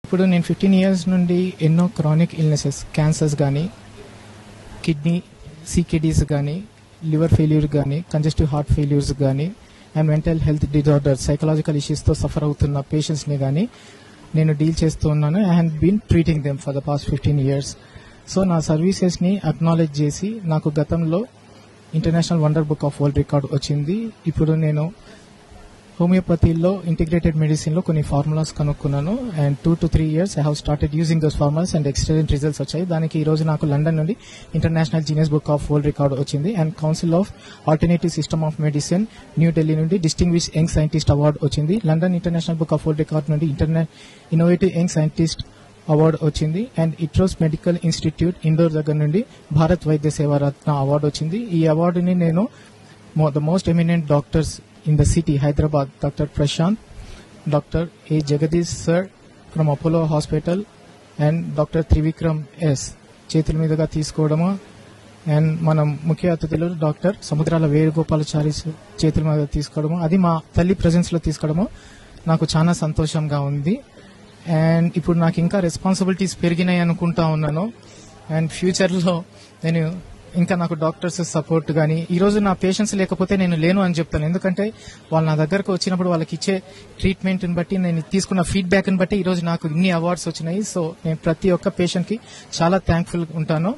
ఇప్పుడు నేను 15 ఇయర్స్ నుండి ఎన్నో క్రానిక్ ఇల్నెసెస్, క్యాన్సర్స్ కానీ, కిడ్నీ సీకేడీస్ కానీ, లివర్ ఫెయిల్యూర్ కానీ, కంజెస్టివ్ హార్ట్ ఫెయిల్యూర్స్ కానీ and mental health disorder, psychological ఇష్యూస్తో సఫర్ అవుతున్న పేషెంట్స్ని కానీ నేను డీల్ చేస్తూ ఉన్నాను. I have been treating them for the past 15 years. So నా సర్వీసెస్ని అక్నాలెడ్జ్ చేసి నాకు గతంలో international wonder book of world record వచ్చింది. ఇప్పుడు నేను హోమియోపతిలో ఇంటిగ్రేటెడ్ మెడిసిన్లో కొన్ని ఫార్ములాస్ కనుక్కున్నాను and 2 to 3 years I have started using those formulas and excellent results వచ్చాయి. దానికి ఈ రోజు నాకు లండన్ నుండి international Guinness book of world record వచ్చింది and council of alternative system of medicine New Delhi నుండి డిస్టింగ్విష్ యంగ్ సైంటిస్ట్ అవార్డు వచ్చింది. London international book of world record నుండి ఇన్నోవేటివ్ యంగ్ సైంటిస్ట్ అవార్డు వచ్చింది అండ్ ఇట్రోస్ మెడికల్ ఇన్స్టిట్యూట్ ఇండోర్ దగ్గర నుండి భారత్ వైద్య సేవా రత్న అవార్డు వచ్చింది. ఈ అవార్డుని నేను the most eminent doctors in the city, Hyderabad, Dr. Prashant, Dr. A. Jagadish sir from Apollo Hospital and Dr. Trivikram S. చేతుల మీదుగా తీసుకోవడము అండ్ మనం ముఖ్య అతిథులు డాక్టర్ సముద్రాల వేణుగోపాలాచారి చేతుల మీద తీసుకోవడము, అది మా తల్లి ప్రెజెన్స్ లో తీసుకోవడము నాకు చాలా సంతోషంగా ఉంది. అండ్ ఇప్పుడు నాకు ఇంకా రెస్పాన్సిబిలిటీస్ పెరిగినాయి అనుకుంటా ఉన్నాను అండ్ ఫ్యూచర్లో నేను ఇంకా నాకు డాక్టర్స్ సపోర్ట్ కానీ, ఈ రోజు నా పేషెంట్స్ లేకపోతే నేను లేను అని చెప్తాను. ఎందుకంటే వాళ్ళు నా దగ్గరకు వచ్చినప్పుడు వాళ్ళకి ఇచ్చే ట్రీట్మెంట్ని బట్టి, నేను తీసుకున్న ఫీడ్బ్యాక్ని బట్టి ఈ రోజు నాకు ఇన్ని అవార్డ్స్ వచ్చినాయి. సో నేను ప్రతి ఒక్క పేషెంట్కి చాలా థ్యాంక్ఫుల్ ఉంటాను.